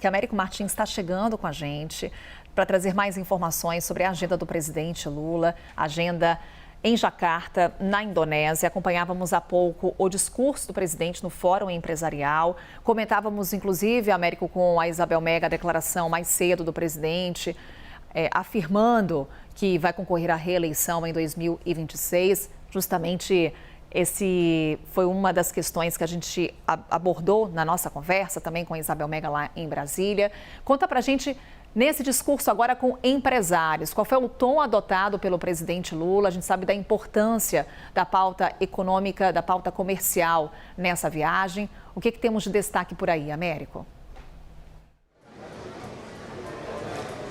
porque Américo Martins está chegando com a gente para trazer mais informações sobre a agenda do presidente Lula, agenda em Jacarta, na Indonésia. Acompanhávamos há pouco o discurso do presidente no Fórum Empresarial. Comentávamos, inclusive, Américo, com a Isabel Mega, a declaração mais cedo do presidente, afirmando que vai concorrer à reeleição em 2026. Justamente esse foi uma das questões que a gente abordou na nossa conversa, também com a Isabel Mega lá em Brasília. Conta pra gente, nesse discurso agora com empresários, qual foi o tom adotado pelo presidente Lula? A gente sabe da importância da pauta econômica, da pauta comercial nessa viagem. O que temos de destaque por aí, Américo?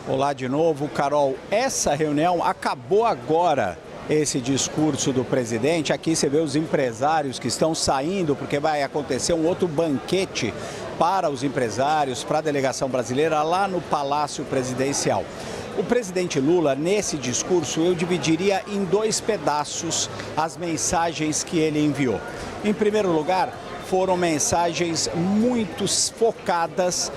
Olá de novo, Carol. Essa reunião acabou agora. Esse discurso do presidente, aqui você vê os empresários que estão saindo, porque vai acontecer um outro banquete para os empresários, para a delegação brasileira, lá no Palácio Presidencial. O presidente Lula, nesse discurso, eu dividiria em dois pedaços as mensagens que ele enviou. Em primeiro lugar, foram mensagens muito focadas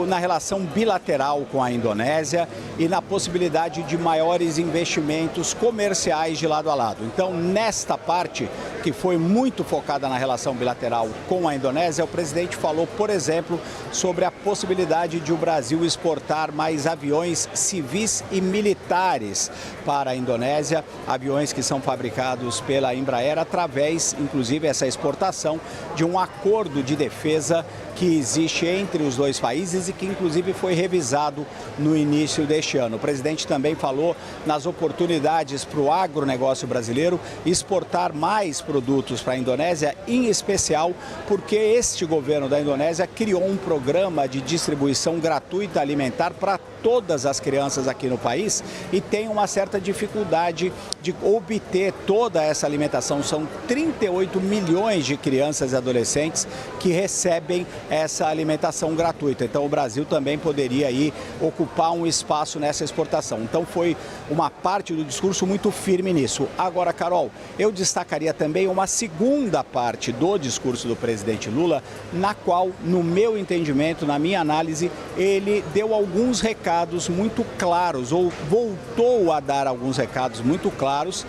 na relação bilateral com a Indonésia e na possibilidade de maiores investimentos comerciais de lado a lado. Então, nesta parte, que foi muito focada na relação bilateral com a Indonésia, o presidente falou, por exemplo, sobre a possibilidade de o Brasil exportar mais aviões civis e militares para a Indonésia, aviões que são fabricados pela Embraer, através, inclusive, essa exportação de um acordo de defesa que existe entre os dois países e que, inclusive, foi revisado no início deste ano. O presidente também falou nas oportunidades para o agronegócio brasileiro exportar mais produtos para a Indonésia, em especial porque este governo da Indonésia criou um programa de distribuição gratuita alimentar para todas as crianças aqui no país e tem uma certa dificuldade de obter toda essa alimentação. São 38 milhões de crianças e adolescentes que recebem essa alimentação gratuita. Então o Brasil também poderia aí ocupar um espaço nessa exportação. Então foi uma parte do discurso muito firme nisso. Agora, Carol, eu destacaria também uma segunda parte do discurso do presidente Lula, na qual, no meu entendimento, na minha análise, ele deu alguns recados muito claros, ou voltou a dar alguns recados muito claros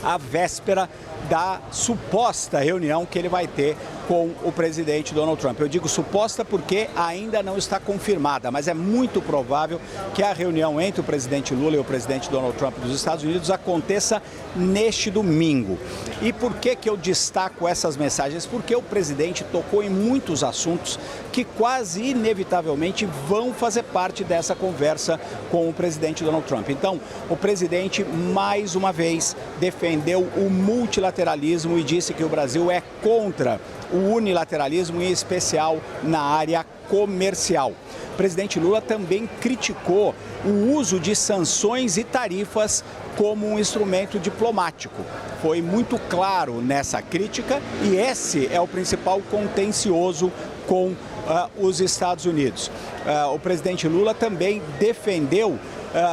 à véspera da suposta reunião que ele vai ter com o presidente Donald Trump. Eu digo suposta porque ainda não está confirmada, mas é muito provável que a reunião entre o presidente Lula e o presidente Donald Trump dos Estados Unidos aconteça neste domingo. E por que eu destaco essas mensagens? Porque o presidente tocou em muitos assuntos que quase inevitavelmente vão fazer parte dessa conversa com o presidente Donald Trump. Então, o presidente, mais uma vez, defendeu o multilateralismo e disse que o Brasil é contra o unilateralismo, em especial na área comercial. O presidente Lula também criticou o uso de sanções e tarifas como um instrumento diplomático. Foi muito claro nessa crítica e esse é o principal contencioso com os Estados Unidos. O presidente Lula também defendeu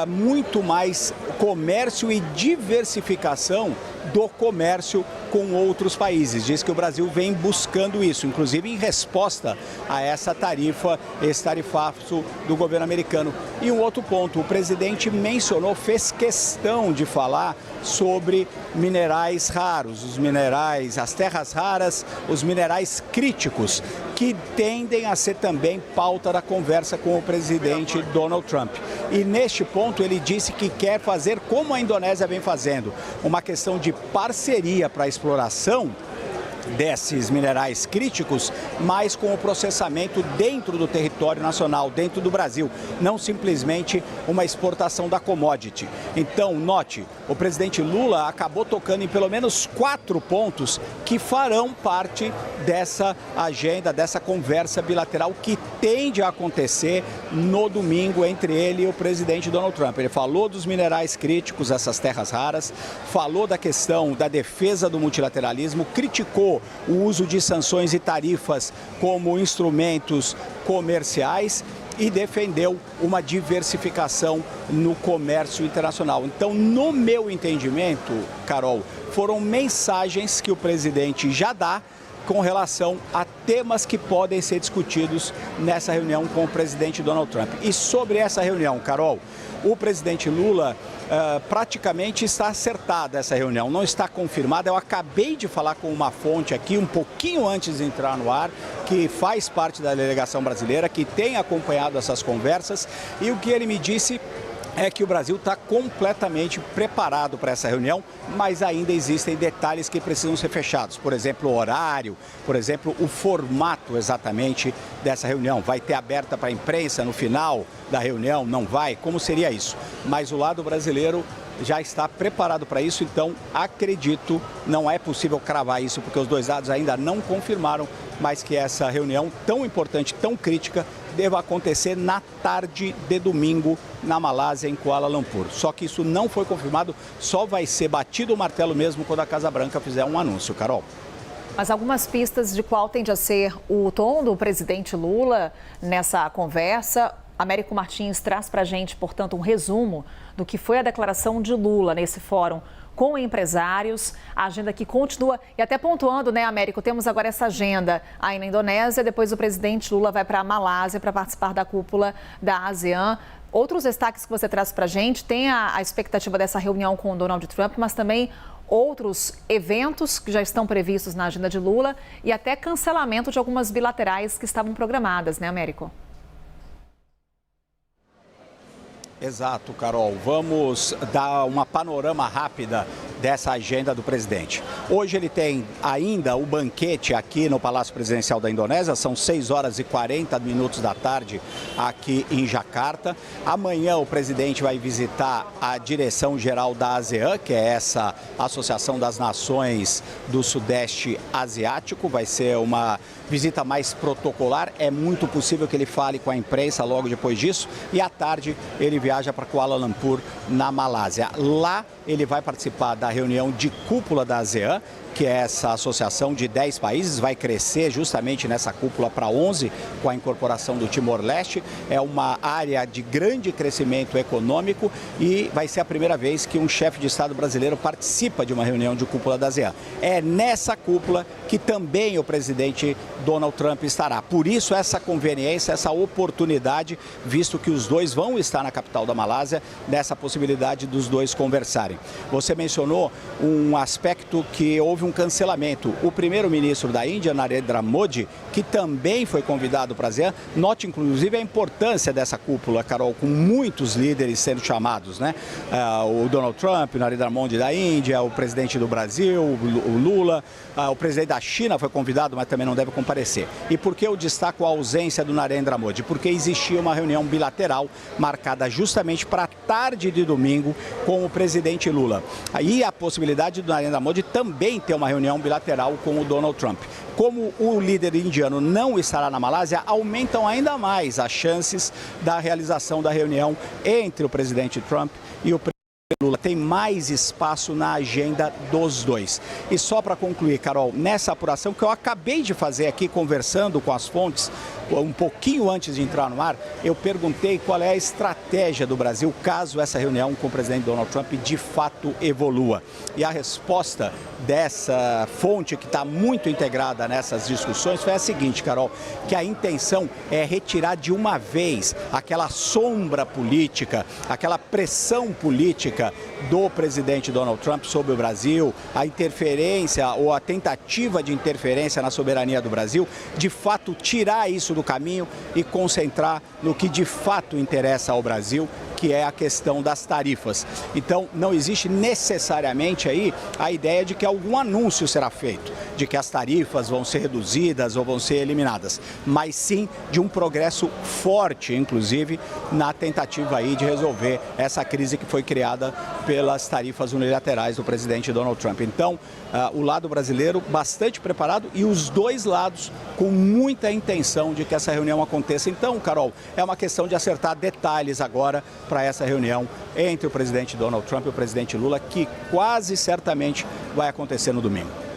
muito mais comércio e diversificação do comércio com outros países. Diz que o Brasil vem buscando isso, inclusive em resposta a essa tarifa, esse tarifaço do governo americano. E um outro ponto, o presidente mencionou, fez questão de falar sobre minerais raros, os minerais, as terras raras, os minerais críticos, que tendem a ser também pauta da conversa com o presidente Donald Trump. E neste ponto ele disse que quer fazer como a Indonésia vem fazendo, uma questão de parceria para a exploração desses minerais críticos, mas com o processamento dentro do território nacional, dentro do Brasil, não simplesmente uma exportação da commodity. Então, note, o presidente Lula acabou tocando em pelo menos 4 pontos que farão parte dessa agenda, dessa conversa bilateral que tende a acontecer no domingo entre ele e o presidente Donald Trump. Ele falou dos minerais críticos, essas terras raras, falou da questão da defesa do multilateralismo, criticou o uso de sanções e tarifas como instrumentos comerciais e defendeu uma diversificação no comércio internacional. Então, no meu entendimento, Carol, foram mensagens que o presidente já dá com relação a temas que podem ser discutidos nessa reunião com o presidente Donald Trump. E sobre essa reunião, Carol, o presidente Lula praticamente está acertada essa reunião, não está confirmada. Eu acabei de falar com uma fonte aqui, um pouquinho antes de entrar no ar, que faz parte da delegação brasileira, que tem acompanhado essas conversas, e o que ele me disse é que o Brasil está completamente preparado para essa reunião, mas ainda existem detalhes que precisam ser fechados. Por exemplo, o horário, por exemplo, o formato exatamente dessa reunião. Vai ter aberta para a imprensa no final da reunião? Não vai? Como seria isso? Mas o lado brasileiro já está preparado para isso, então acredito, não é possível cravar isso, porque os dois lados ainda não confirmaram, mas que essa reunião tão importante, tão crítica, deva acontecer na tarde de domingo na Malásia, em Kuala Lumpur. Só que isso não foi confirmado, só vai ser batido o martelo mesmo quando a Casa Branca fizer um anúncio, Carol. Mas algumas pistas de qual tende a ser o tom do presidente Lula nessa conversa. Américo Martins traz para a gente, portanto, um resumo do que foi a declaração de Lula nesse fórum com empresários, a agenda que continua, e até pontuando, né, Américo, temos agora essa agenda aí na Indonésia, depois o presidente Lula vai para a Malásia para participar da cúpula da ASEAN. Outros destaques que você traz para a gente, tem a expectativa dessa reunião com o Donald Trump, mas também outros eventos que já estão previstos na agenda de Lula e até cancelamento de algumas bilaterais que estavam programadas, né, Américo? Exato, Carol. Vamos dar uma panorama rápida dessa agenda do presidente. Hoje ele tem ainda o banquete aqui no Palácio Presidencial da Indonésia, são 6 horas e 40 minutos da tarde aqui em Jacarta. Amanhã o presidente vai visitar a direção-geral da ASEAN, que é essa Associação das Nações do Sudeste Asiático. Vai ser uma visita mais protocolar, é muito possível que ele fale com a imprensa logo depois disso. E à tarde ele viaja para Kuala Lumpur, na Malásia. Lá ele vai participar da reunião de cúpula da ASEAN, que é essa associação de 10 países, vai crescer justamente nessa cúpula para 11, com a incorporação do Timor-Leste. É uma área de grande crescimento econômico e vai ser a primeira vez que um chefe de Estado brasileiro participa de uma reunião de cúpula da ASEAN. É nessa cúpula que também o presidente Donald Trump estará. Por isso essa conveniência, essa oportunidade, visto que os dois vão estar na capital da Malásia, dessa possibilidade dos dois conversarem. Você mencionou um aspecto que houve um cancelamento. O primeiro-ministro da Índia, Narendra Modi, que também foi convidado para a ASEAN, note inclusive a importância dessa cúpula, Carol, com muitos líderes sendo chamados, né? O Donald Trump, o Narendra Modi da Índia, o presidente do Brasil, o Lula, o presidente da China foi convidado, mas também não deve comparecer. E por que eu destaco a ausência do Narendra Modi? Porque existia uma reunião bilateral marcada justamente para a tarde de domingo com o presidente Lula. Aí a possibilidade do Narendra Modi também ter uma reunião bilateral com o Donald Trump. Como o líder indiano não estará na Malásia, aumentam ainda mais as chances da realização da reunião entre o presidente Trump e o presidente Lula. Tem mais espaço na agenda dos dois. E só para concluir, Carol, nessa apuração que eu acabei de fazer aqui, conversando com as fontes, um pouquinho antes de entrar no ar, eu perguntei qual é a estratégia do Brasil caso essa reunião com o presidente Donald Trump de fato evolua. E a resposta dessa fonte, que está muito integrada nessas discussões, foi a seguinte, Carol, que a intenção é retirar de uma vez aquela sombra política, aquela pressão política do presidente Donald Trump sobre o Brasil, a interferência ou a tentativa de interferência na soberania do Brasil, de fato tirar isso do caminho e concentrar no que de fato interessa ao Brasil, que é a questão das tarifas. Então, não existe necessariamente aí a ideia de que algum anúncio será feito, de que as tarifas vão ser reduzidas ou vão ser eliminadas, mas sim de um progresso forte, inclusive, na tentativa aí de resolver essa crise que foi criada pelas tarifas unilaterais do presidente Donald Trump. Então, o lado brasileiro bastante preparado e os dois lados com muita intenção de que essa reunião aconteça. Então, Carol, é uma questão de acertar detalhes agora para essa reunião entre o presidente Donald Trump e o presidente Lula, que quase certamente vai acontecer no domingo.